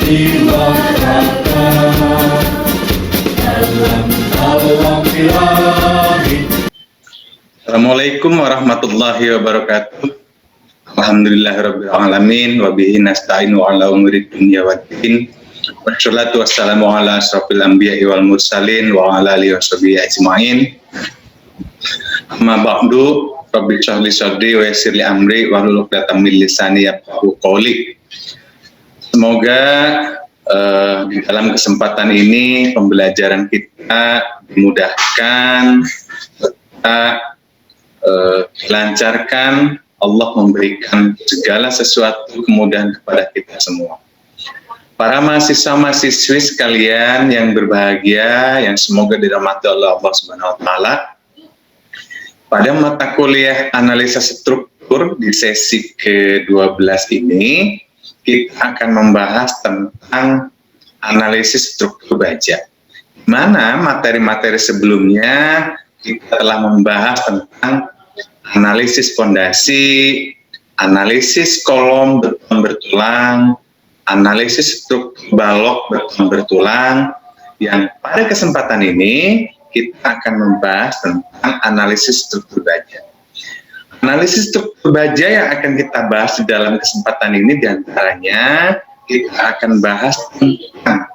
jiwa raga dalam alam ilahi. Assalamualaikum warahmatullahi wabarakatuh. Alhamdulillahirabbil alamin wa bihi nasta'inu ala umuri dunya waddin. Wassalatu wassalamu ala asrofil anbiya'i wal mursalin wa ala alihi washabihi ajma'in. Amma ba'du, rabbi shrah li sadri wa yassir li amri wahlul 'uqdatam min lisani yafqahu qawli. Semoga di dalam kesempatan ini pembelajaran kita dimudahkan, dilancarkan, Allah memberikan segala sesuatu kemudahan kepada kita semua. Para mahasiswa-mahasiswi sekalian yang berbahagia, yang semoga dirahmati Allah Subhanahu wa Ta'ala, pada mata kuliah analisa struktur di sesi ke-12 ini, kita akan membahas tentang analisis struktur baja. Mana materi-materi sebelumnya kita telah membahas tentang analisis fondasi, analisis kolom beton bertulang, analisis struktur balok beton bertulang, yang pada kesempatan ini kita akan membahas tentang analisis struktur baja. Analisis struktur baja yang akan kita bahas di dalam kesempatan ini diantaranya kita akan bahas tentang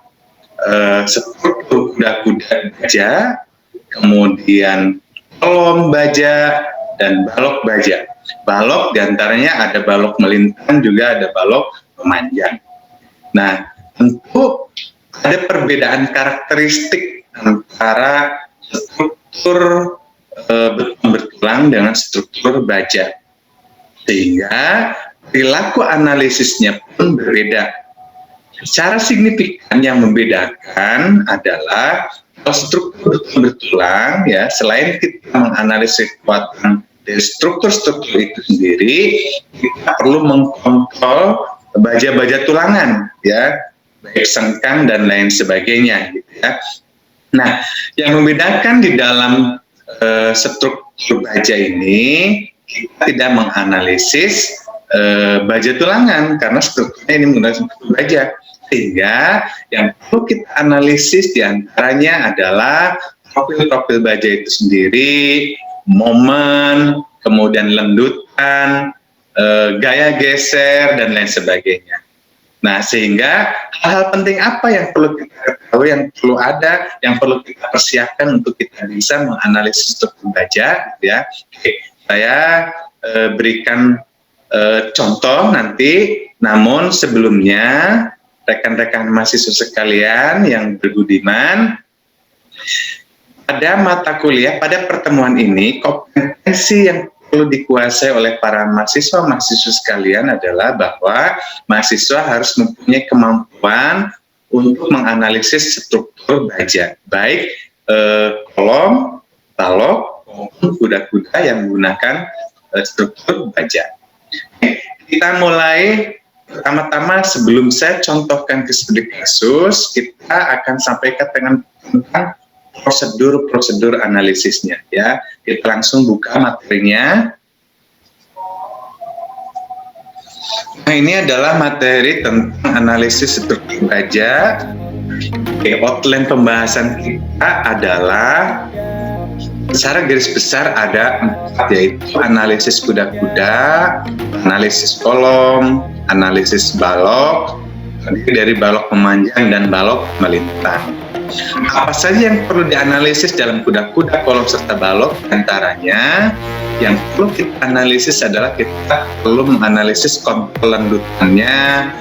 struktur kuda-kuda baja, kemudian kolom baja, dan balok baja. Balok diantaranya ada balok melintang, juga ada balok memanjang. Nah, tentu ada perbedaan karakteristik antara struktur beton bertulang dengan struktur baja, sehingga perilaku analisisnya pun berbeda. Secara signifikan yang membedakan adalah kalau struktur beton bertulang, ya, selain kita menganalisis kekuatan dari struktur-struktur itu sendiri, kita perlu mengkontrol baja-baja tulangan, ya, baik sengkang dan lain sebagainya, gitu ya. Nah, yang membedakan di dalam struktur baja ini, kita tidak menganalisis baja tulangan karena strukturnya ini menggunakan struktur baja, sehingga yang perlu kita analisis diantaranya adalah profil-profil baja itu sendiri, momen, kemudian lendutan, gaya geser, dan lain sebagainya. Nah, sehingga hal-hal penting apa yang perlu kita ketahui, yang perlu ada, yang perlu kita persiapkan untuk kita bisa menganalisis struktur baja, ya. Oke, saya berikan contoh nanti, namun sebelumnya rekan-rekan mahasiswa sekalian yang berbudiman, pada mata kuliah, pada pertemuan ini, kompetensi yang perlu dikuasai oleh para mahasiswa-mahasiswa sekalian adalah bahwa mahasiswa harus mempunyai kemampuan untuk menganalisis struktur baja, baik kolom, balok, maupun kuda-kuda yang menggunakan struktur baja. Kita mulai pertama-tama, sebelum saya contohkan ke studi kasus, kita akan sampaikan tentang prosedur analisisnya, ya. Kita langsung buka materinya. Nah, ini adalah materi tentang analisis struktur baja. Oke, outline pembahasan kita adalah secara garis besar ada 4, yaitu analisis kuda-kuda, analisis kolom, analisis balok, dari balok memanjang dan balok melintang. Apa saja yang perlu dianalisis dalam kuda-kuda, kolom, serta balok? Antaranya yang perlu kita analisis adalah kita perlu menganalisis kontrol lendutannya,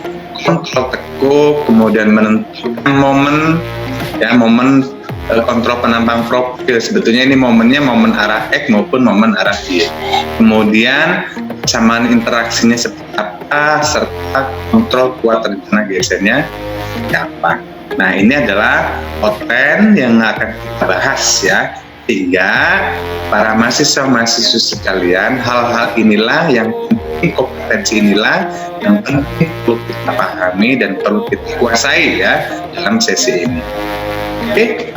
kontrol tekuk, kemudian menentukan momen, ya, momen kontrol penampang profil. Sebetulnya ini momennya momen arah X maupun momen arah Y. Kemudian kesamaan interaksinya seperti apa, serta kontrol kuat rencana gesernya apa. Nah, ini adalah outline yang akan kita bahas, ya, sehingga para mahasiswa-mahasiswa sekalian, hal-hal inilah yang penting, kompetensi inilah yang penting perlu kita pahami dan perlu kita kuasai, ya, dalam sesi ini. Oke.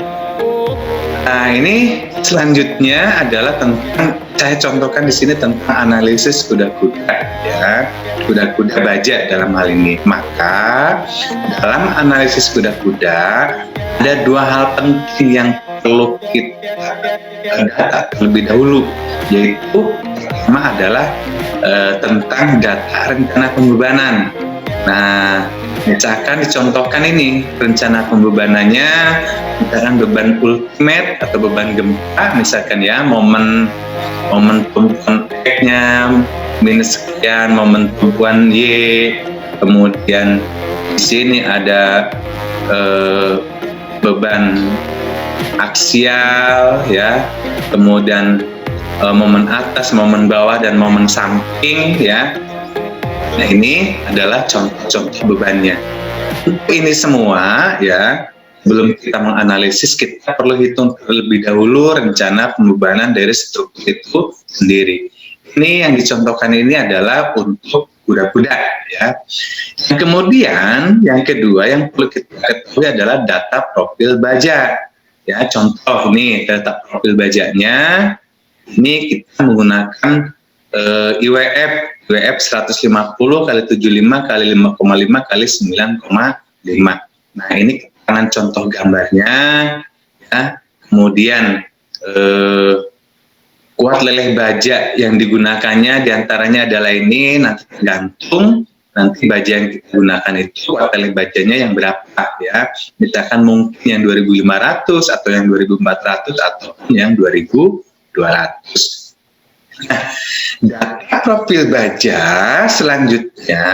Nah, ini selanjutnya adalah tentang, saya contohkan di sini tentang analisis kuda-kuda, ya. kuda-kuda baja dalam hal ini. Maka dalam analisis kuda-kuda ada dua hal penting yang perlu kita data terlebih dahulu, yaitu pertama adalah tentang data rencana pembebanan. Nah, misalkan dicontohkan ini rencana pembebanannya, misalkan beban ultimate atau beban gempa, misalkan ya momen tumpuan X-nya minus sekian, momen tumpuan Y, kemudian di sini ada beban aksial ya, kemudian momen atas, momen bawah, dan momen samping ya. Nah, ini adalah contoh-contoh bebannya. Untuk ini semua ya, belum kita menganalisis, kita perlu hitung terlebih dahulu rencana pembebanan dari struktur itu sendiri. Ini yang dicontohkan ini adalah untuk kuda-kuda ya. Kemudian yang kedua yang perlu kita ketahui adalah data profil baja. Ya, contoh ini data profil bajanya. Ini kita menggunakan IWF 150 kali 75 kali 5,5 kali 9,5. Nah, ini keterangan contoh gambarnya ya. Kemudian kuat leleh baja yang digunakannya diantaranya adalah ini, nanti tergantung nanti baja yang kita gunakan itu kuat leleh bajanya yang berapa ya. Misalkan mungkin yang 2500 atau yang 2400 atau yang 2200. Nah, data profil baja selanjutnya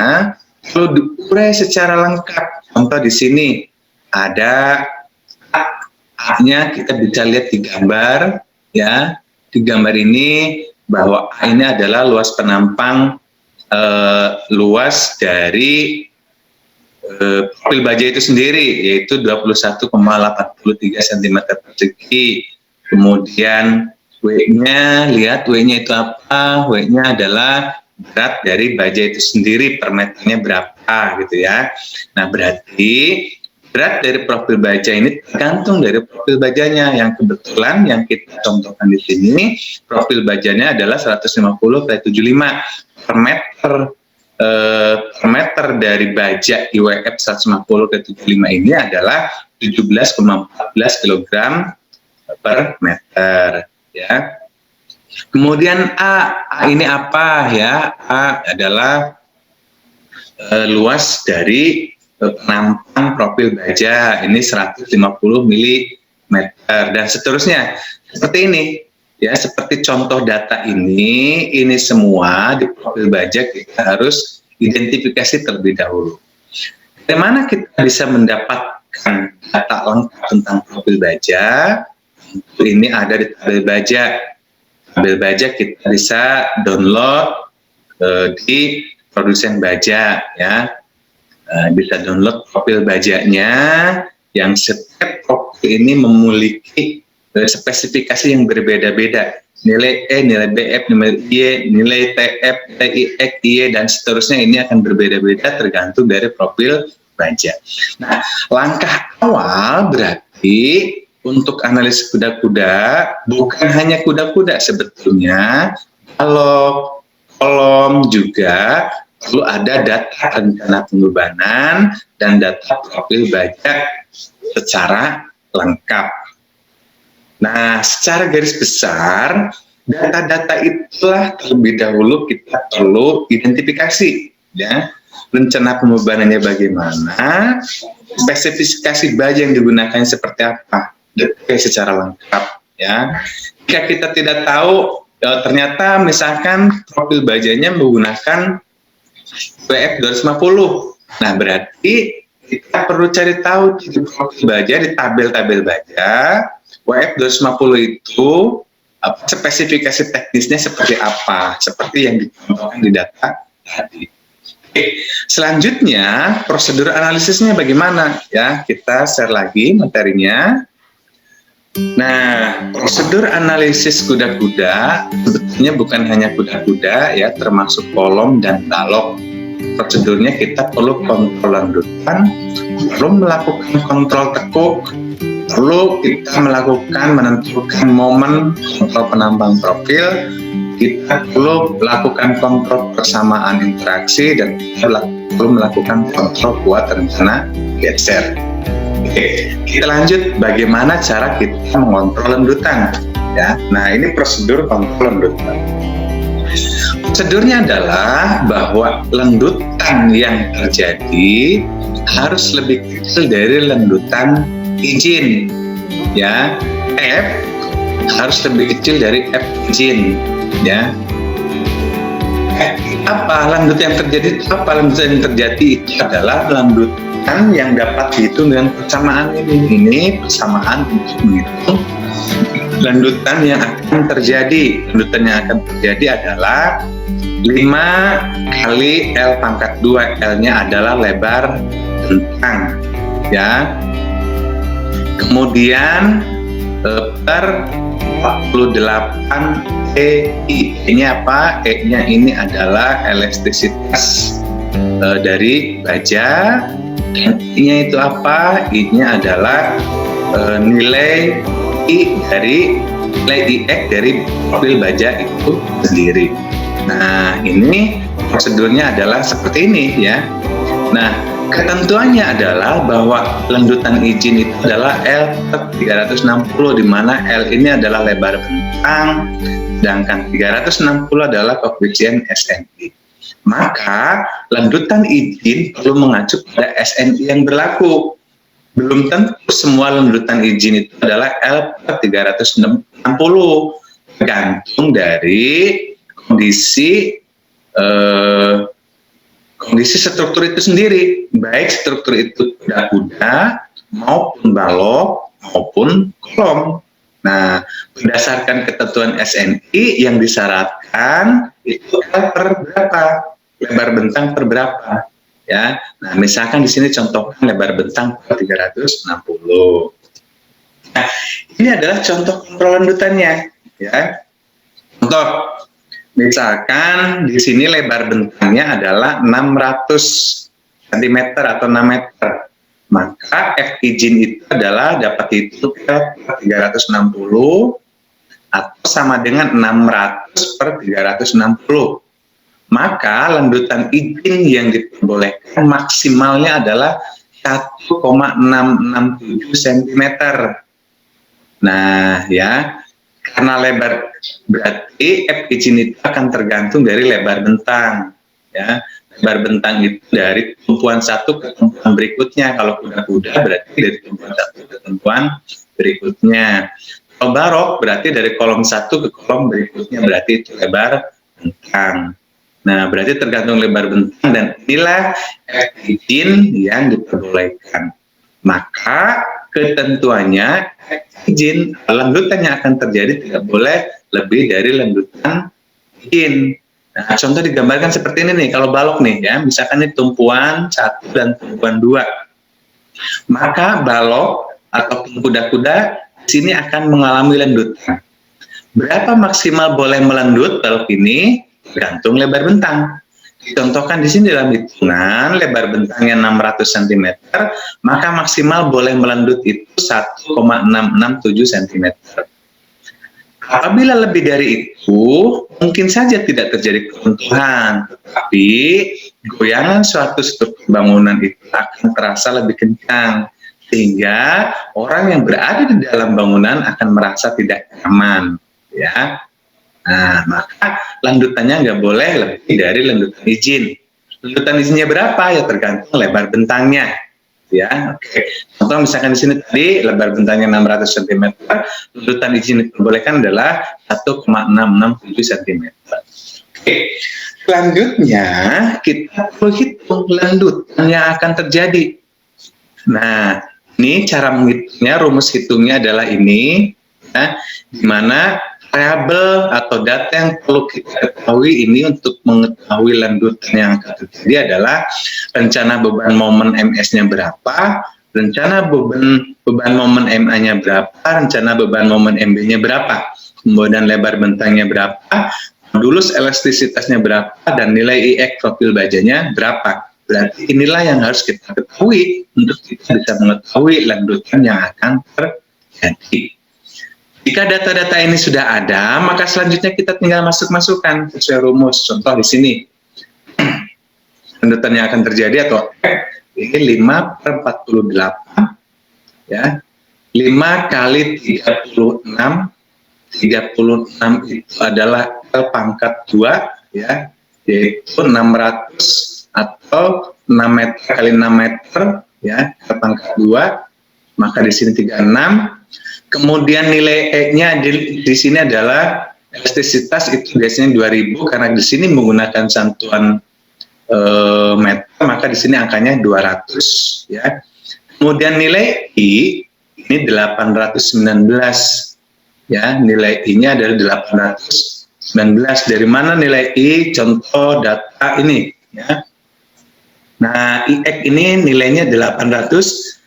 perlu diurai secara lengkap. Contoh di sini ada A-nya, kita bisa lihat di gambar ya. Di gambar ini bahwa A ini adalah luas penampang luas dari profil baja itu sendiri, yaitu 21,83 cm persegi. Kemudian W-nya, lihat W-nya itu apa? W-nya adalah berat dari baja itu sendiri, per meternya berapa gitu ya. Nah, berarti berat dari profil baja ini tergantung dari profil bajanya, yang kebetulan yang kita contohkan di sini profil bajanya adalah 150/75 per meter. Per meter dari baja IWF 150/75 ini adalah 17,14 kg per meter ya. Kemudian A ini apa ya? A adalah luas dari penampang profil baja, ini 150 mm dan seterusnya. Seperti ini ya, seperti contoh data ini semua di profil baja kita harus identifikasi terlebih dahulu. Bagaimana kita bisa mendapatkan data lengkap tentang profil baja? Ini ada di tabel baja. Tabel baja kita bisa download di produsen baja ya. Bisa download profil bajanya, yang setiap profil ini memiliki spesifikasi yang berbeda-beda. Nilai E, nilai BF, nilai Y, nilai TF, nilai IX, Y, dan seterusnya ini akan berbeda-beda tergantung dari profil baja. Nah, langkah awal berarti untuk analisis kuda-kuda bukan hanya kuda-kuda sebetulnya, kalau kolom juga perlu ada data rencana pembebanan dan data profil baja secara lengkap. Nah, secara garis besar, data-data itulah terlebih dahulu kita perlu identifikasi ya. Rencana pembebanannya bagaimana, spesifikasi baja yang digunakan seperti apa, detail secara lengkap ya. Jika kita tidak tahu, ternyata misalkan profil bajanya menggunakan WF 250, nah berarti kita perlu cari tahu di profil baja, di tabel-tabel baja WF 250 itu spesifikasi teknisnya seperti apa, seperti yang dicontohkan di data tadi. Oke, selanjutnya prosedur analisisnya bagaimana ya, kita share lagi materinya. Nah, prosedur analisis kuda-kuda sebetulnya bukan hanya kuda-kuda ya, termasuk kolom dan balok. Prosedurnya kita perlu kontrol lanjutan, perlu melakukan kontrol tekuk, perlu kita melakukan menentukan momen kontrol penambang profil, kita perlu melakukan kontrol persamaan interaksi dan kita perlu melakukan kontrol kuat rencana geser. Oke, kita lanjut bagaimana cara kita mengontrol lendutan. Ya, nah ini prosedur kontrol lendutan. Prosedurnya adalah bahwa lendutan yang terjadi harus lebih kecil dari lendutan izin. Ya, F harus lebih kecil dari F izin. Ya, apa lendutan yang terjadi? Lendutan yang terjadi itu adalah lendutan yang dapat dihitung dengan persamaan ini. Ini persamaan untuk menghitung lendutan yang akan terjadi. Lendutan yang akan terjadi adalah 5 kali L pangkat 2. L-nya adalah lebar bentang. Ya. Kemudian per 48 EI. E-nya apa? E-nya ini adalah elastisitas dari baja. I-nya itu apa? I-nya adalah nilai I dari nilai IX dari profil baja itu sendiri. Nah, ini prosedurnya adalah seperti ini ya. Nah, ketentuannya adalah bahwa lendutan izin itu adalah L per 360, di mana L ini adalah lebar bentang, sedangkan 360 adalah koefisien SNI. Maka lendutan izin perlu mengacu pada SNI yang berlaku. Belum tentu semua lendutan izin itu adalah L per 360, tergantung dari kondisi struktur itu sendiri, baik struktur itu kuda-kuda maupun balok maupun kolom. Nah, berdasarkan ketentuan SNI yang disyaratkan itu L per berapa, lebar bentang per berapa. Ya, nah misalkan di sini contohkan lebar bentang per 360. Nah, ini adalah contoh kontrol lendutannya. Ya, contoh, misalkan di sini lebar bentangnya adalah 600 cm atau 6 meter, maka F izin itu adalah dapat dihitung per 360 atau sama dengan 600 per 360. Maka lendutan izin yang diperbolehkan maksimalnya adalah 1,667 cm. Nah, ya, karena lebar berarti F izin itu akan tergantung dari lebar bentang. Ya, lebar bentang itu dari tumpuan satu ke tumpuan berikutnya. Kalau kuda-kuda berarti dari tumpuan satu ke tumpuan berikutnya. Kalau barok berarti dari kolom satu ke kolom berikutnya, berarti itu lebar bentang. Nah, berarti tergantung lebar bentang dan inilah F izin yang diperbolehkan. Maka ketentuannya F izin lendutan yang akan terjadi tidak boleh lebih dari lendutan izin. Nah, contoh digambarkan seperti ini nih, kalau balok nih ya, misalkan ini tumpuan 1 dan tumpuan 2. Maka balok atau kuda-kuda di sini akan mengalami lendutan. Berapa maksimal boleh melendut balok ini? Tergantung lebar bentang. Dicontohkan di sini dalam hitungan lebar bentangnya 600 cm, maka maksimal boleh melendut itu 1,667 cm. Apabila lebih dari itu, mungkin saja tidak terjadi keruntuhan, tetapi goyangan suatu struktur bangunan itu akan terasa lebih kencang, sehingga orang yang berada di dalam bangunan akan merasa tidak nyaman. Ya. Nah, maka lendutannya nggak boleh lebih dari lendutan izin. Lendutan izinnya berapa? Ya tergantung lebar bentangnya. Ya, oke. Contoh misalkan di sini tadi lebar bentangnya 600 cm, lendutan izin diperbolehkan adalah 1,667 cm. Oke. Selanjutnya kita perlu hitung lendutan yang akan terjadi. Nah, ini cara menghitungnya, rumus hitungnya adalah ini, ya, di mana variabel atau data yang perlu kita ketahui ini untuk mengetahui lendutan yang akan terjadi adalah rencana beban momen MS-nya berapa, rencana beban momen MA-nya berapa, rencana beban momen MB-nya berapa, kemudian lebar bentangnya berapa, modulus elastisitasnya berapa, dan nilai IX profil bajanya berapa. Berarti inilah yang harus kita ketahui untuk kita bisa mengetahui lendutan yang akan terjadi. Jika data-data ini sudah ada, maka selanjutnya kita tinggal masuk-masukkan sesuai rumus. Contoh di sini, lanjutan yang akan terjadi atau ini 5/48, ya. 5 kali 36, 36 itu adalah L pangkat 2, ya, yaitu 600 atau 6 meter kali 6 meter, ya, L pangkat 2, maka di sini 36. Kemudian nilai E-nya di sini adalah elastisitas itu biasanya 2000, karena di sini menggunakan satuan meter, maka di sini angkanya 200, ya. Kemudian nilai I ini 819, ya, nilai I-nya adalah 819. Dari mana nilai I? Contoh data ini, ya. Nah, IX ini nilainya 819.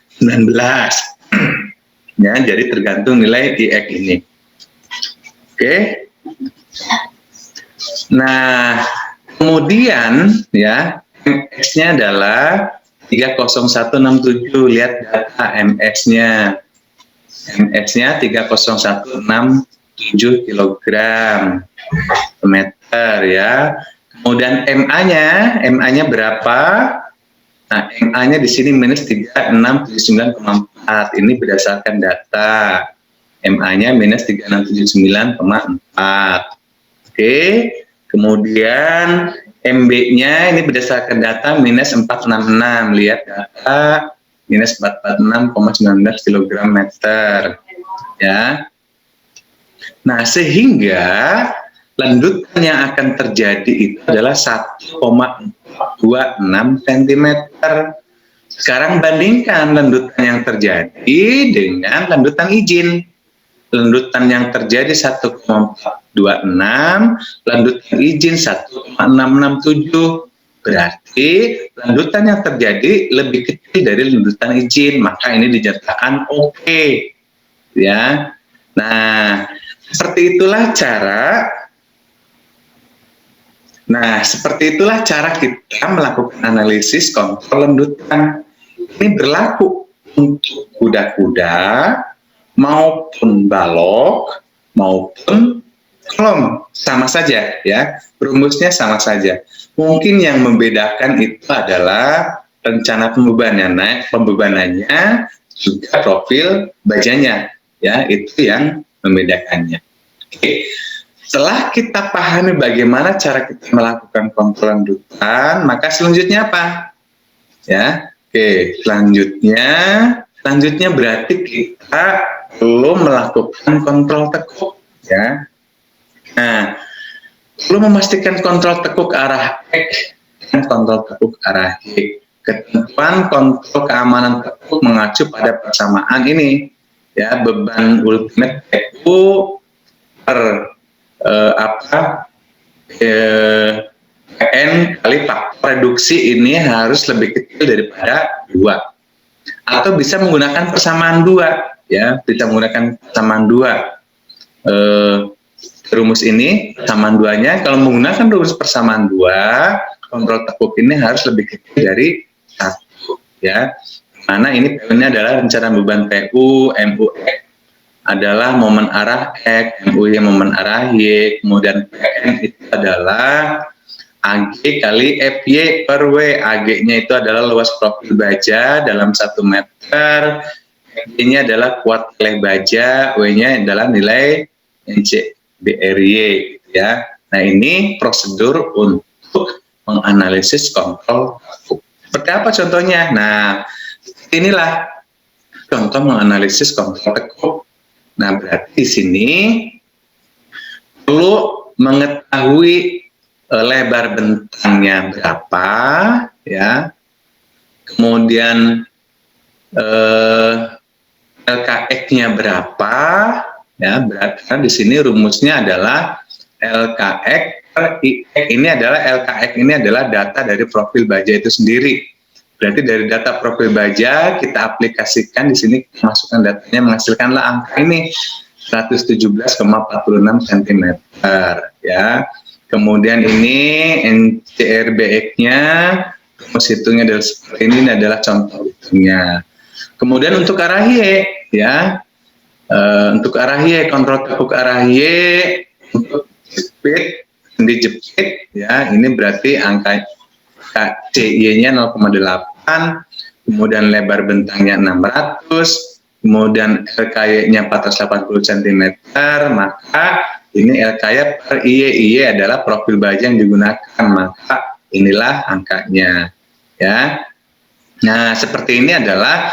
Ya, jadi tergantung nilai IX ini. Oke. Nah, kemudian ya MX-nya adalah 30167. Lihat data MX-nya. MX-nya 30167 kg per meter, ya. Kemudian MA-nya berapa? Nah, MA-nya di sini minus 3679,4. Ini berdasarkan data. MA-nya minus 3679,4. Oke. Kemudian MB-nya ini berdasarkan data minus 466. Lihat data minus 446,19 kg meter. Ya. Nah, sehingga landutan yang akan terjadi itu adalah 1,26 cm. Sekarang bandingkan landutan yang terjadi dengan landutan izin. Landutan yang terjadi 1,426, landutan izin 1,667. Berarti landutan yang terjadi lebih kecil dari landutan izin, maka ini dinyatakan oke. Ya. Nah, seperti itulah cara kita melakukan analisis kontrol landutan. Ini berlaku untuk kuda-kuda maupun balok maupun kolom, sama saja, ya. Rumusnya sama saja. Mungkin yang membedakan itu adalah rencana pembebanannya juga profil bajanya, ya, itu yang membedakannya. Oke. Setelah kita pahami bagaimana cara kita melakukan kontrol landutan, maka selanjutnya apa? Ya, oke. Selanjutnya berarti kita perlu melakukan kontrol tekuk, ya. Nah, perlu memastikan kontrol tekuk arah X dan kontrol tekuk arah Y. Ketentuan kontrol keamanan tekuk mengacu pada persamaan ini, ya, beban ultimate PU per PN kali faktor reduksi ini harus lebih kecil daripada 2. Atau bisa menggunakan persamaan 2, ya, bisa menggunakan persamaan 2. Rumus ini persamaan 2-nya, kalau menggunakan rumus persamaan 2, kontrol tekuk ini harus lebih kecil dari 1, ya. Mana ini PU-nya adalah rencana beban PU, MUX adalah momen arah X, MUY momen arah Y, kemudian PN itu adalah AG kali FY per W. AG-nya itu adalah luas profil baja dalam 1 meter, FY-nya adalah kuat oleh baja, W-nya adalah nilai NCBRY, ya. Nah, ini prosedur untuk menganalisis kontrol tekuk. Seperti apa contohnya? Nah, inilah contoh menganalisis kontrol tekuk. Nah, berarti di sini perlu mengetahui lebar bentangnya berapa, ya. Kemudian LKX-nya berapa, ya. Berarti di sini rumusnya adalah LKX per IX. LKX ini adalah data dari profil baja itu sendiri. Berarti dari data profil baja kita aplikasikan di sini, masukkan datanya, menghasilkanlah angka ini 117,46 cm, ya. Kemudian ini NCRBX-nya, rumus hitungnya adalah seperti ini adalah contoh hitungnya. Kemudian untuk arah Y, ya, Untuk arah Y, kontrol tekuk arah Y untuk jepit, dijepit ya, ini berarti angka CY-nya 0,8, kemudian lebar bentangnya 600, kemudian LKY-nya 480 cm, maka ini LKY per IY adalah profil baja yang digunakan, maka inilah angkanya ya. Nah, seperti ini adalah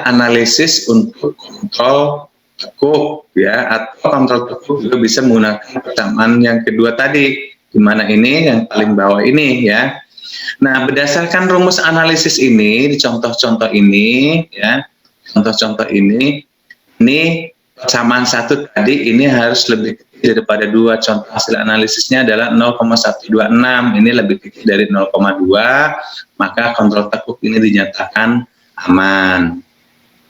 analisis untuk kontrol tekuk ya, atau kontrol tekuk juga bisa menggunakan persamaan yang kedua tadi, di mana ini yang paling bawah ini ya. Nah, berdasarkan rumus analisis ini di contoh-contoh ini ya, contoh-contoh ini persamaan satu tadi ini harus lebih kecil daripada 2. Contoh hasil analisisnya adalah 0,126, ini lebih kecil dari 0,2, maka kontrol tekuk ini dinyatakan aman.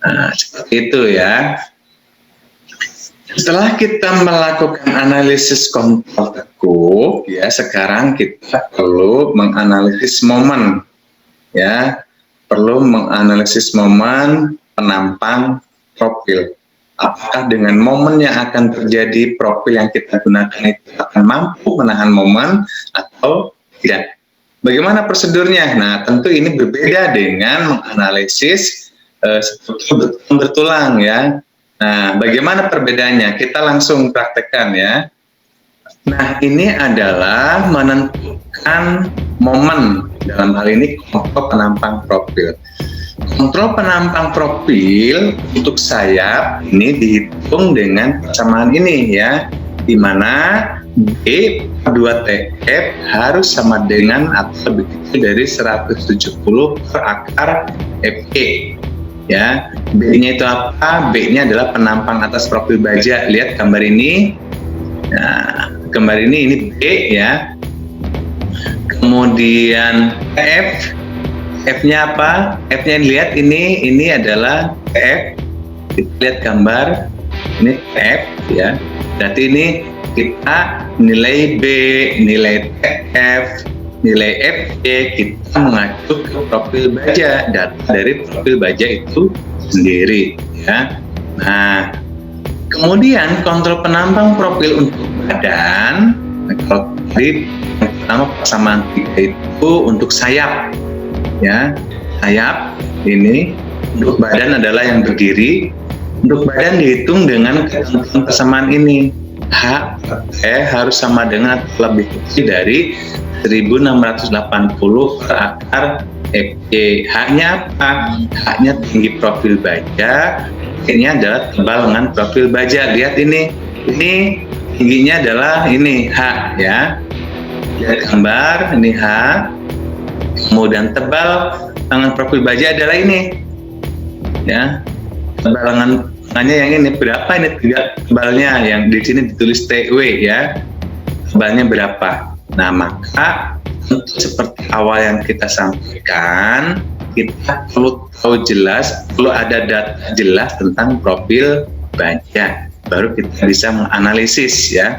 Nah, seperti itu ya. Setelah kita melakukan analisis kontrol tekuk, ya sekarang kita perlu menganalisis momen, ya, perlu menganalisis momen penampang profil. Apakah dengan momen yang akan terjadi profil yang kita gunakan itu akan mampu menahan momen atau tidak? Bagaimana prosedurnya? Nah, tentu ini berbeda dengan menganalisis bertulang ya. Nah, bagaimana perbedaannya? Kita langsung praktekkan ya. Nah, ini adalah menentukan momen, dalam hal ini kontrol penampang profil. Kontrol penampang profil untuk sayap ini dihitung dengan persamaan ini ya, di mana B 2TF harus sama dengan atau lebih kecil dari 170 per akar FE. Ya, B-nya itu apa? B-nya adalah penampang atas profil baja. Lihat gambar ini. Nah, gambar ini B ya. Kemudian F, F-nya apa? F-nya lihat ini adalah F. Kita lihat gambar ini F ya. Berarti ini kita nilai B, nilai TF, nilai FJ kita mengacu ke profil baja, data dari profil baja itu sendiri ya. Nah, kemudian kontrol penampang profil untuk badan. Nah, kalau tadi yang pertama persamaan 3 itu untuk sayap ya, sayap ini untuk badan adalah yang berdiri. Untuk badan dihitung dengan ketentuan persamaan ini, H per T harus sama dengan atau lebih kecil dari 1680 per akar FJ. H-nya apa? H-nya tinggi profil baja, T-nya adalah tebal dengan profil baja. Lihat ini tingginya adalah ini H ya. Lihat gambar, ini H. Kemudian tebal dengan profil baja adalah ini ya. Tebal lengannya yang ini berapa? Ini tebalnya, yang di sini ditulis TW ya. Tebalnya berapa? Nah, maka seperti awal yang kita sampaikan, kita perlu tahu jelas, perlu ada data jelas tentang profil baja, baru kita bisa menganalisis ya.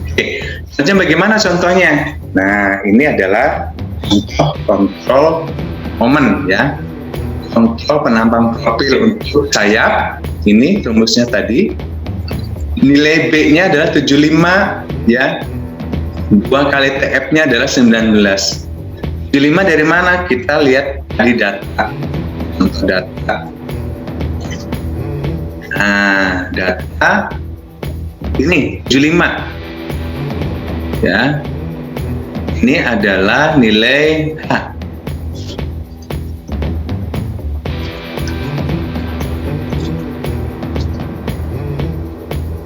Oke, saja bagaimana contohnya? Nah, ini adalah contoh kontrol momen ya, kontrol penampang profil untuk sayap. Ini rumusnya tadi, nilai B-nya adalah 75 ya. 2 kali TF-nya adalah 19. 75 dari mana? Kita lihat di data. Untuk data. Nah, data ini 75. Ya. Ini adalah nilai H.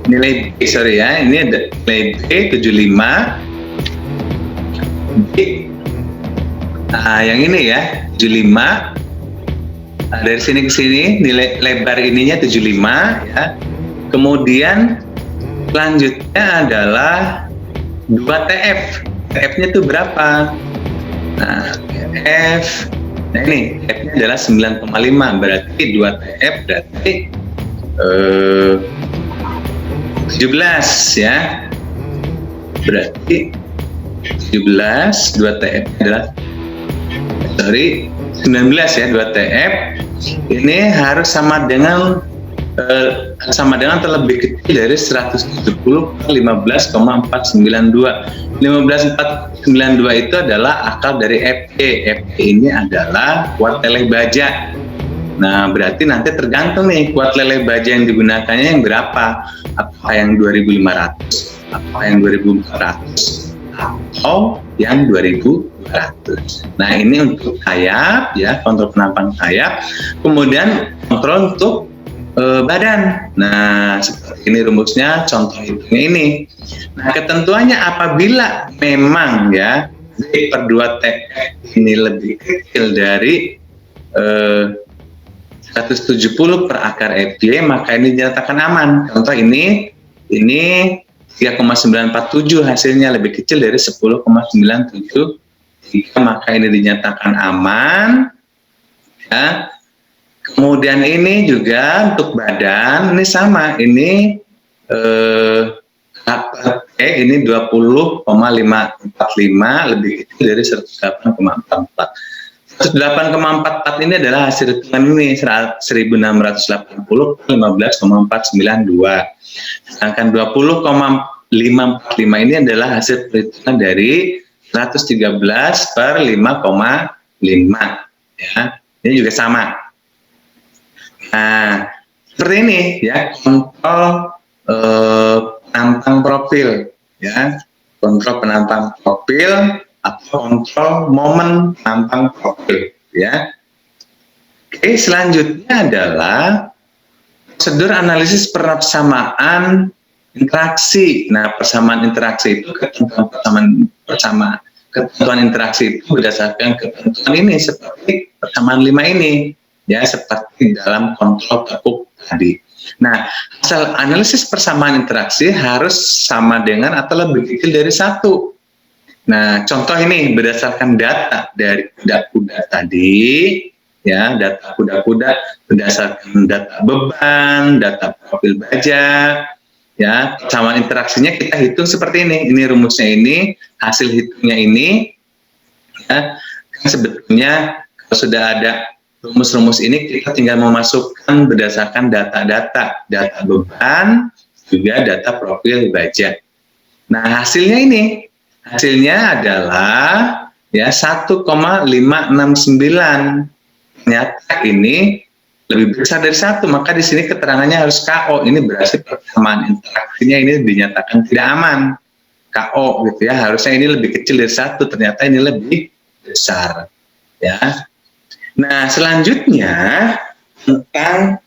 Nilai B, sorry ya, ini ada nilai B 75. B. Nah, yang ini ya, 75. Nah, dari sini ke sini nilai lebar ininya 75 ya. Kemudian selanjutnya adalah 2TF. TF-nya itu berapa? Nah, TF. Nah, ini TF-nya adalah 9,5. Berarti 2TF berarti 17 ya. Berarti 17, 2TF adalah 19 ya, 2TF ini harus sama dengan sama dengan atau lebih kecil dari 170 per 15,492. 15,492 itu adalah akar dari FE. FE ini adalah kuat leleh baja. Nah, berarti nanti tergantung nih kuat leleh baja yang digunakannya yang berapa. Apakah yang 2.500, apakah yang 2.400, atau yang 2.200. Nah, ini untuk sayap ya, kontrol penampang sayap. Kemudian kontrol untuk badan. Nah, seperti ini rumusnya, contoh hitungnya ini. Nah, ketentuannya apabila memang ya B per 2TF ini lebih kecil dari 170 per akar FY, maka ini dinyatakan aman. Contoh ini 3,947 hasilnya, lebih kecil dari 10,97, maka ini dinyatakan aman. Ya. Kemudian ini juga untuk badan, ini sama, ini ini 20,545 lebih kecil dari 108,44. 108,44 ini adalah hasil hitungan ini 1680 15,492. Sedangkan 20,545 ini adalah hasil perhitungan dari 113 per 5,5 ya. Ini juga sama. Nah, seperti ini ya, kontrol penampang profil ya, kontrol penampang profil atau kontrol momen penampang profil ya. Oke, selanjutnya adalah prosedur analisis persamaan interaksi. Nah, persamaan interaksi itu ketentuan interaksi itu berdasarkan ketentuan ini seperti persamaan 5 ini ya, seperti dalam kontrol tekuk tadi. Nah, asal analisis persamaan interaksi harus sama dengan atau lebih kecil dari 1. Nah, contoh ini berdasarkan data dari kuda-kuda tadi, ya, data kuda-kuda berdasarkan data beban, data profil baja, ya, persamaan interaksinya kita hitung seperti ini. Ini rumusnya ini, hasil hitungnya ini, ya, kan sebetulnya kalau sudah ada rumus-rumus ini kita tinggal memasukkan berdasarkan data beban, juga data profil baja. Nah, hasilnya ini, hasilnya adalah ya 1,569. Ternyata ini lebih besar dari 1, maka di sini keterangannya harus KO. Ini berarti persamaan interaksinya ini dinyatakan tidak aman. KO gitu ya, harusnya ini lebih kecil dari 1, ternyata ini lebih besar. Ya. Nah, selanjutnya tentang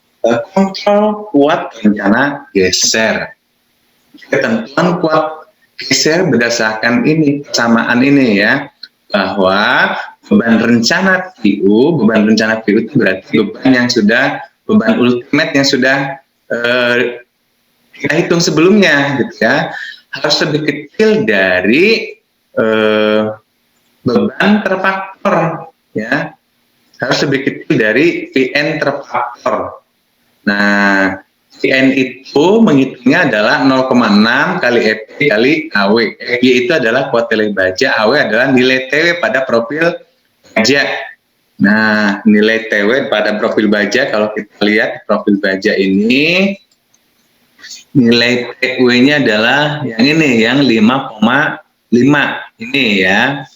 kontrol kuat rencana geser. Ketentuan kuat geser berdasarkan ini, persamaan ini ya, bahwa beban rencana PU itu berarti beban ultimate yang sudah kita hitung sebelumnya gitu ya, harus lebih kecil dari beban terfaktor ya, harus lebih kecil dari Vn terfaktor. Nah, Vn itu menghitungnya adalah 0,6 kali Fy kali Aw. Fy itu adalah kuat leleh baja, Aw adalah nilai Tw pada profil baja. Nah, nilai Tw pada profil baja, kalau kita lihat profil baja ini, nilai Tw-nya adalah yang ini, yang 5,5 ini ya.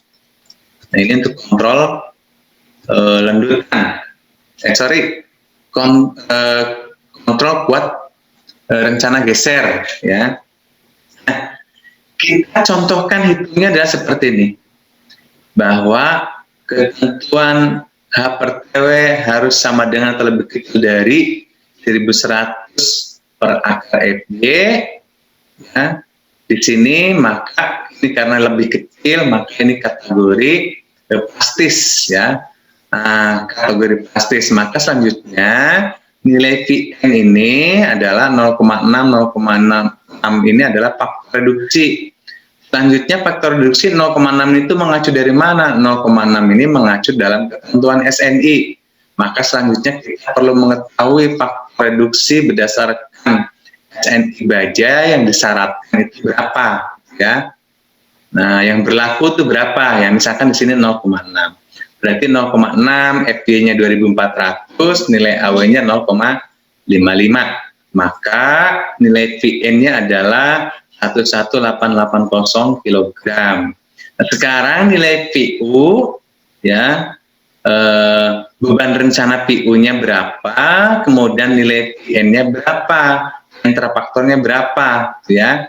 Nah, ini untuk kontrol lendutan, kontrol kuat rencana geser ya. Nah, kita contohkan hitungnya adalah seperti ini, bahwa ketentuan H per Tw harus sama dengan atau lebih kecil dari 1100 per akar Fy ya. Di sini maka ini karena lebih kecil, maka ini kategori plastis ya. Nah, kategori plastis, maka selanjutnya nilai Vn ini adalah 0,6 ini adalah faktor reduksi. Selanjutnya faktor reduksi 0,6 itu mengacu dari mana? 0,6 ini mengacu dalam ketentuan SNI. Maka selanjutnya kita perlu mengetahui faktor reduksi berdasarkan SNI baja yang disyaratkan itu berapa ya. Nah, yang berlaku itu berapa? Ya, misalkan di sini 0,6. Berarti 0,6, Fy-nya 2400, nilai Aw-nya 0,5. Maka nilai PN-nya adalah 11880 kg. Nah, sekarang nilai PU ya, beban rencana PU-nya berapa, kemudian nilai PN-nya berapa, interfaktornya berapa, ya.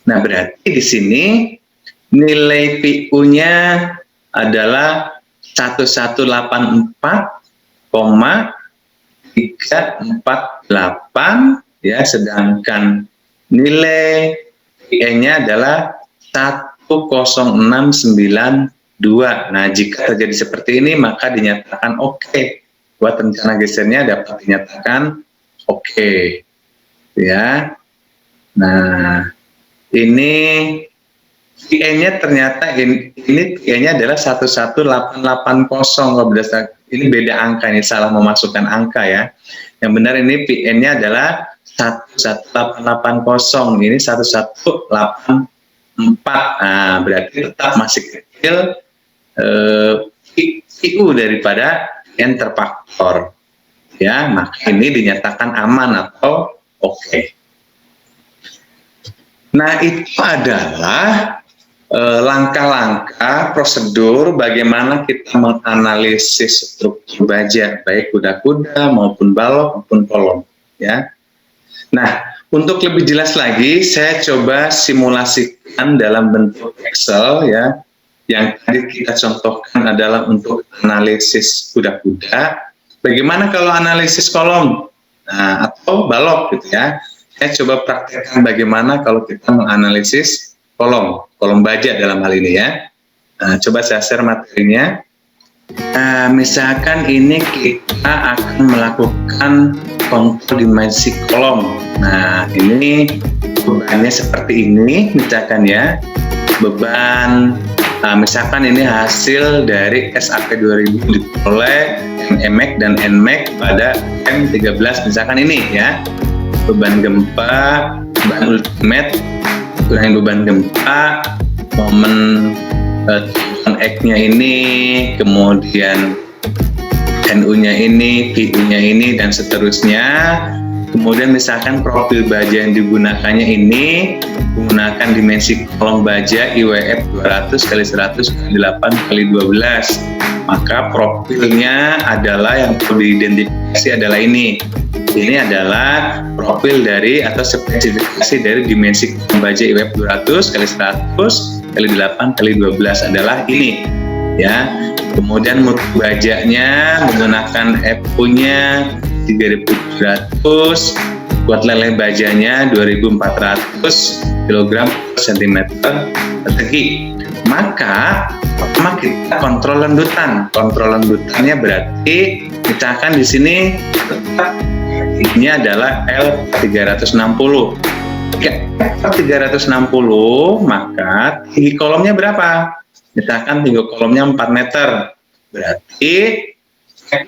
Nah, berarti di sini nilai PU-nya adalah 1184,348 ya, sedangkan nilai PN-nya adalah 10692. Nah, jika terjadi seperti ini maka dinyatakan oke. Buat rencana gesernya dapat dinyatakan oke. Ya. Nah, ini PN-nya ternyata ini PN-nya adalah 11880. Kalau berdasarkan ini beda angka, ini salah memasukkan angka ya. Yang benar ini PN-nya adalah 11880, ini 1184. Nah, berarti tetap masih kecil PU daripada PN terfaktor. Ya, maka ini dinyatakan aman atau oke. Nah, itu adalah langkah-langkah prosedur bagaimana kita menganalisis struktur baja, baik kuda-kuda maupun balok maupun kolom. Ya. Nah, untuk lebih jelas lagi, saya coba simulasikan dalam bentuk Excel ya. Yang tadi kita contohkan adalah untuk analisis kuda-kuda. Bagaimana kalau analisis kolom atau balok gitu ya? Saya coba praktekkan bagaimana kalau kita menganalisis kolom baja dalam hal ini ya. Nah, coba saya share materinya. Misalkan ini kita akan melakukan kontrol dimensi kolom. Nah, ini bebannya seperti ini, misalkan ya. Beban, misalkan ini hasil dari SAP 2000 diperoleh MMAX dan NMAX pada M13, misalkan ini ya. Beban gempa, beban ultimate, kurangi beban gempa, momen X-nya ini, kemudian NU-nya ini, PU-nya ini, dan seterusnya. Kemudian misalkan profil baja yang digunakannya ini menggunakan dimensi kolom baja IWF 200 x 100 x 8 x 12. Maka profilnya adalah yang perlu diidentifikasi adalah ini. Ini adalah profil dari atau spesifikasi dari dimensi kolom baja IWF 200 x 100 x 8 x 12 adalah ini ya. Kemudian mutu bajanya menggunakan FU-nya 3700, kuat leleh bajanya 2400 kg per cm persegi. Maka pertama kita kontrol lendutan. Kontrol lendutannya berarti misalkan di sini tetap ini adalah L360. L360, maka tinggi kolomnya berapa? Misalkan tinggi kolomnya 4 meter. Berarti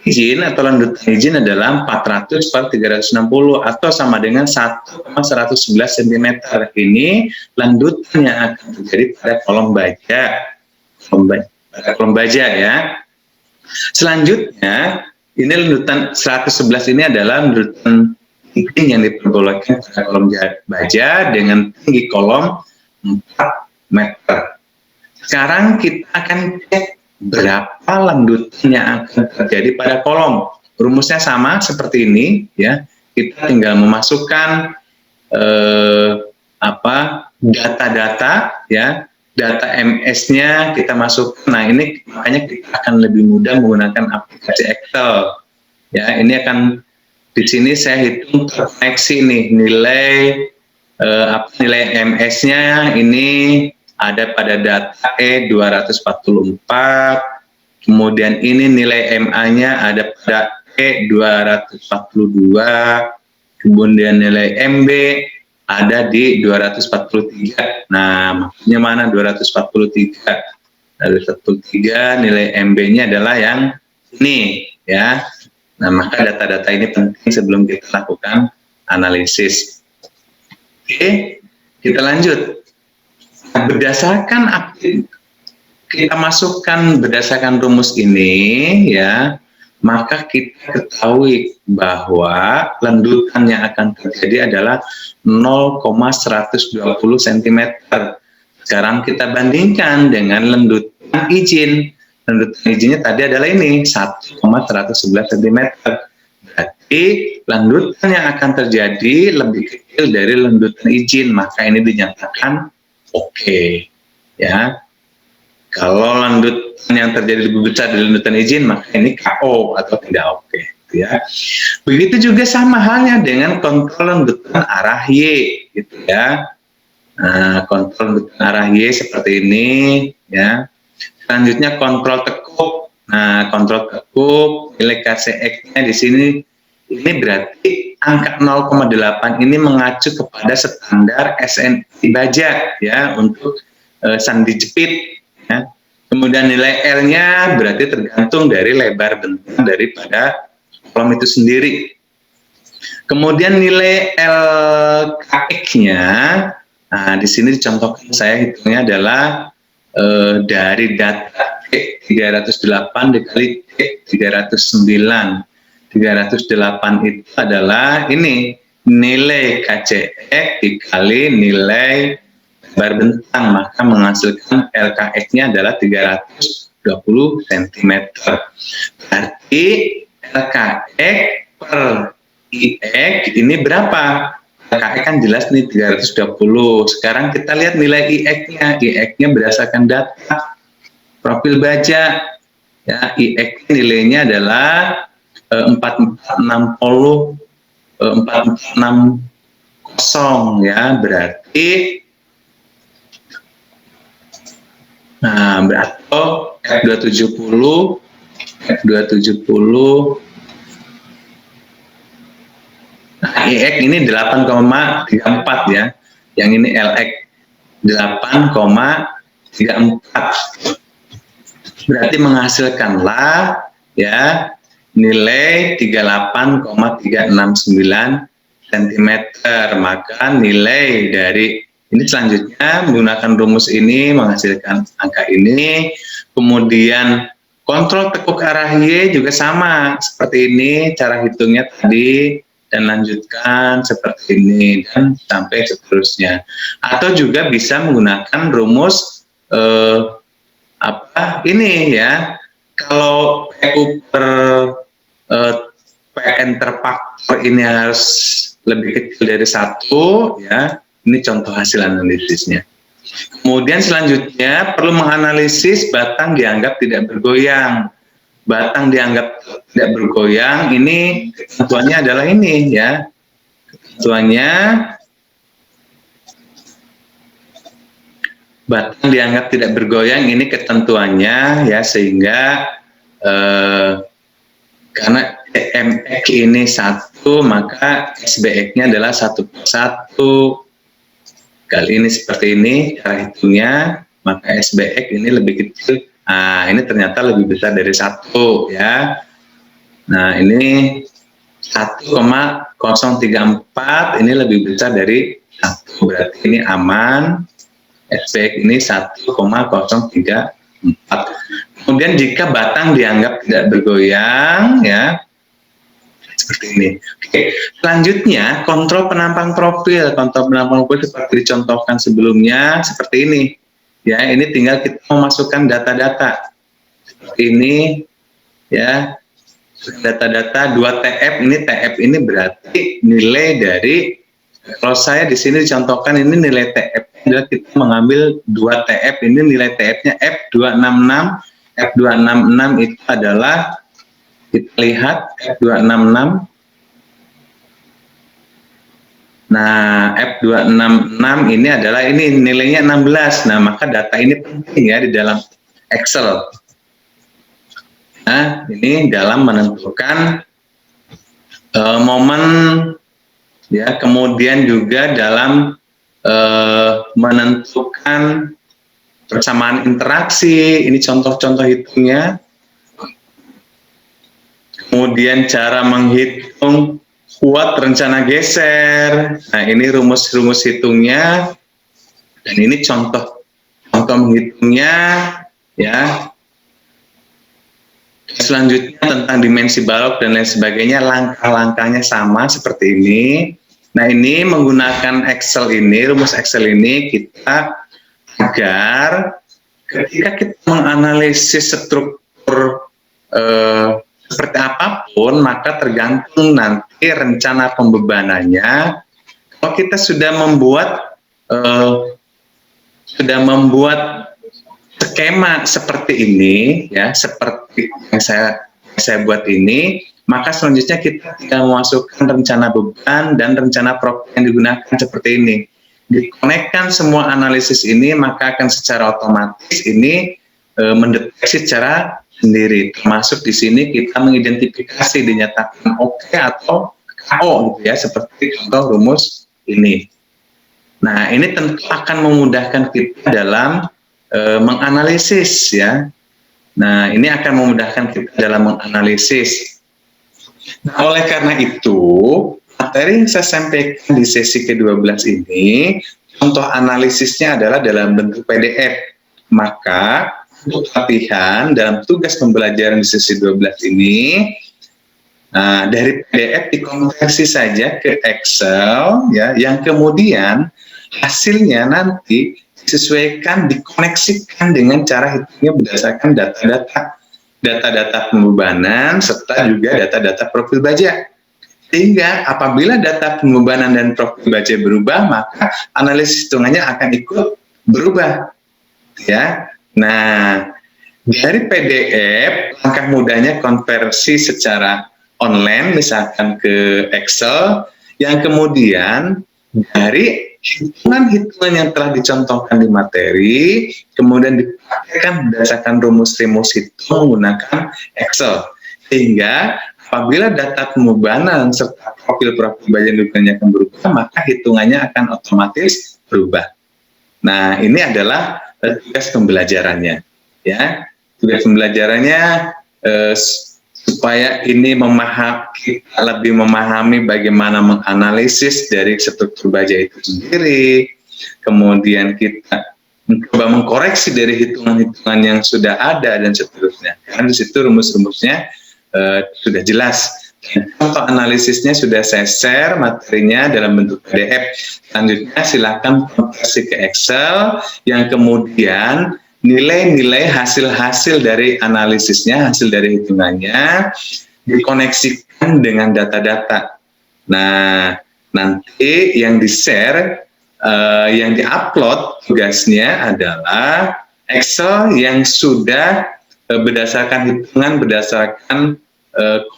izin atau landutan izin adalah 400 per 360 atau sama dengan 1,111 cm. Ini landutan yang akan terjadi pada kolom baja. Kolom baja ya. Selanjutnya, ini landutan 111 ini adalah landutan izin yang diperbolehkan pada kolom baja dengan tinggi kolom 4 meter. Sekarang kita akan cek berapa landutan yang akan terjadi pada kolom. Rumusnya sama seperti ini ya. Kita tinggal memasukkan data-data ya, data MS-nya kita masukkan. Nah, ini makanya kita akan lebih mudah menggunakan aplikasi Excel. Ya, ini akan di sini saya hitung terkoneksi nih nilai MS-nya ini ada pada data E244, kemudian ini nilai MA-nya ada pada E242, kemudian nilai MB ada di 243. Nah, maksudnya mana 243? 243 nilai MB-nya adalah yang ini ya. Nah, maka data-data ini penting sebelum kita lakukan analisis. Oke, kita lanjut. Berdasarkan kita masukkan berdasarkan rumus ini ya, maka kita ketahui bahwa lendutan yang akan terjadi adalah 0,120 cm. Sekarang kita bandingkan dengan lendutan izin. Lendutan izinnya tadi adalah ini 1,111 cm. Berarti lendutan yang akan terjadi lebih kecil dari lendutan izin, maka ini dinyatakan oke. Ya, kalau lendutan yang terjadi lebih besar dari lendutan izin, maka ini KO atau tidak oke. Ya, begitu juga sama halnya dengan kontrol lendutan arah Y, gitu ya. Nah, kontrol lendutan arah Y seperti ini, ya. Selanjutnya kontrol tekuk. Nah, kontrol tekuk nilai KCX-nya di sini ini berarti angka 0,8 ini mengacu kepada standar SNI baja ya untuk sandi jepit ya. Kemudian nilai L-nya berarti tergantung dari lebar bentang daripada kolom itu sendiri. Kemudian nilai LKX-nya, nah di sini dicontohkan saya hitungnya adalah dari data T308 dikali T309. 308 itu adalah ini nilai KCX dikali nilai lebar bentang, maka menghasilkan LKX-nya adalah 320 cm. Berarti LKX per IX ini berapa? LKX kan jelas nih 320. Sekarang kita lihat nilai IX-nya. IX-nya berdasarkan data profil baja. Ya, IX nilainya adalah 4460 4460 ya, berarti berarti F270 IX ini 8,34 ya, yang ini LX 8,34, berarti menghasilkanlah ya nilai 38,369 cm. Maka nilai dari ini selanjutnya menggunakan rumus ini menghasilkan angka ini. Kemudian kontrol tekuk arah Y juga sama seperti ini cara hitungnya tadi, dan lanjutkan seperti ini dan sampai seterusnya. Atau juga bisa menggunakan rumus ini ya, kalau PU per PN terfaktor ini harus lebih kecil dari 1 ya, ini contoh hasil analisisnya. Kemudian selanjutnya perlu menganalisis batang dianggap tidak bergoyang. Batang dianggap tidak bergoyang, ini ketentuannya adalah ini ya, ketentuannya batang dianggap tidak bergoyang, ini ketentuannya ya, sehingga karena TMX ini 1, maka SBX-nya adalah 1/1. Kali ini seperti ini cara hitungnya, maka SBX ini lebih kecil. Nah, ini ternyata lebih besar dari 1 ya. Nah, ini 1,034 ini lebih besar dari 1, berarti ini aman. SBX ini 1,034. Kemudian jika batang dianggap tidak bergoyang ya, seperti ini. Oke, selanjutnya kontrol penampang profil. Kontrol penampang profil seperti dicontohkan sebelumnya seperti ini. Ya, ini tinggal kita memasukkan data-data seperti ini ya. Data-data 2 TF, ini TF ini berarti nilai dari, kalau saya di sini dicontohkan ini nilai TF adalah kita mengambil 2 TF, ini nilai TF-nya F266. F266 itu adalah, kita lihat F266. Nah, F266 ini adalah ini nilainya 16. Nah, maka data ini penting ya di dalam Excel. Nah, ini dalam menentukan momen ya, kemudian juga dalam menentukan persamaan interaksi, ini contoh-contoh hitungnya. Kemudian cara menghitung kuat rencana geser. Nah, ini rumus-rumus hitungnya, dan ini contoh menghitungnya ya. Selanjutnya tentang dimensi balok dan lain sebagainya, langkah-langkahnya sama seperti ini. Nah, ini menggunakan Excel ini, rumus Excel ini kita agar ketika kita menganalisis struktur seperti apapun, maka tergantung nanti rencana pembebanannya. Kalau kita sudah membuat skema seperti ini, ya, seperti yang saya buat ini, maka selanjutnya kita tinggal memasukkan rencana beban dan rencana profil yang digunakan seperti ini. Dikonekkan semua analisis ini, maka akan secara otomatis ini mendeteksi secara sendiri. Termasuk di sini kita mengidentifikasi dinyatakan oke atau KO, gitu ya, seperti contoh rumus ini. Nah, ini tentu akan memudahkan kita dalam menganalisis, ya. Nah, ini akan memudahkan kita dalam menganalisis. Nah, oleh karena itu, materi yang saya sampaikan di sesi ke-12 ini, contoh analisisnya adalah dalam bentuk PDF. Maka, untuk latihan dalam tugas pembelajaran di sesi 12 ini, dari PDF dikonversi saja ke Excel, ya, yang kemudian hasilnya nanti disesuaikan, dikoneksikan dengan cara hitungnya berdasarkan data-data pembebanan serta juga data-data profil baja. Sehingga apabila data pembebanan dan profil baja berubah, maka analisis hitungannya akan ikut berubah, ya. Nah, dari PDF langkah mudahnya konversi secara online misalkan ke Excel, yang kemudian dari hitungan-hitungan yang telah dicontohkan di materi, kemudian dipraktikkan berdasarkan rumus-rumus hitung menggunakan Excel. Sehingga apabila data pembebanan serta profil-profil baja hitungannya akan berubah, maka hitungannya akan otomatis berubah. Nah, ini adalah tugas pembelajarannya, ya. Tugas pembelajarannya supaya ini kita lebih memahami bagaimana menganalisis dari struktur baja itu sendiri, kemudian kita mencoba mengkoreksi dari hitungan-hitungan yang sudah ada dan seterusnya. Karena di situ rumus-rumusnya sudah jelas. Contoh analisisnya sudah saya share materinya dalam bentuk PDF. Selanjutnya silakan konversi ke Excel, yang kemudian nilai-nilai hasil-hasil dari analisisnya, hasil dari hitungannya dikoneksikan dengan data-data. Nah, nanti yang di-share, yang di-upload tugasnya adalah Excel yang sudah berdasarkan hitungan, berdasarkan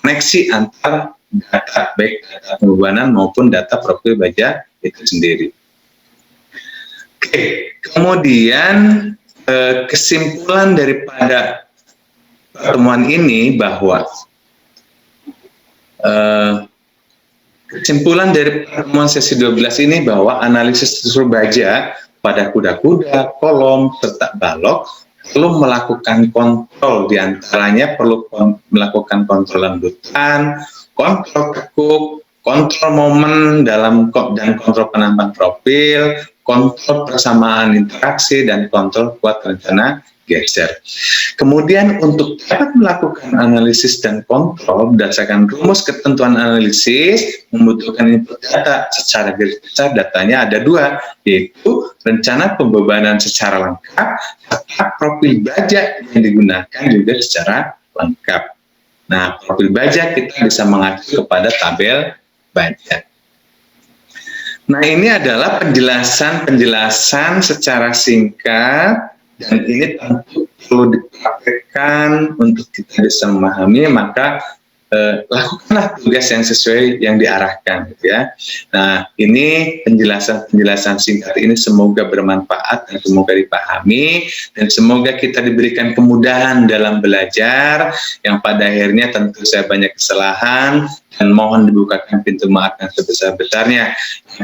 koneksi antar data, baik data pembebanan maupun data profil baja itu sendiri. Oke, kemudian kesimpulan daripada pertemuan ini bahwa kesimpulan dari pertemuan sesi 12 ini bahwa analisis struktur baja pada kuda-kuda, kolom, serta balok perlu melakukan kontrol, diantaranya perlu melakukan kontrol lembutan, kontrol kekuk, kontrol momen dan kontrol penambahan profil, kontrol persamaan interaksi, dan kontrol kuat rencana geser. Kemudian untuk dapat melakukan analisis dan kontrol berdasarkan rumus ketentuan analisis membutuhkan input data. Secara garis besar datanya ada dua, yaitu rencana pembebanan secara lengkap serta profil baja yang digunakan juga secara lengkap. Nah, profil baja kita bisa mengacu kepada tabel baja. Nah, ini adalah penjelasan secara singkat, dan ini tentu perlu dipraktekkan untuk kita bisa memahami, maka lakukanlah tugas yang sesuai yang diarahkan, gitu ya. Nah, ini penjelasan singkat ini semoga bermanfaat dan semoga dipahami, dan semoga kita diberikan kemudahan dalam belajar, yang pada akhirnya tentu saya banyak kesalahan, dan mohon dibukakan pintu maaf yang sebesar-besarnya.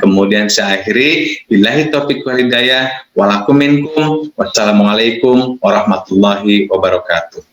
Kemudian saya akhiri, billahi taufiq wal hidayah, walakum minkum, wassalamualaikum warahmatullahi wabarakatuh.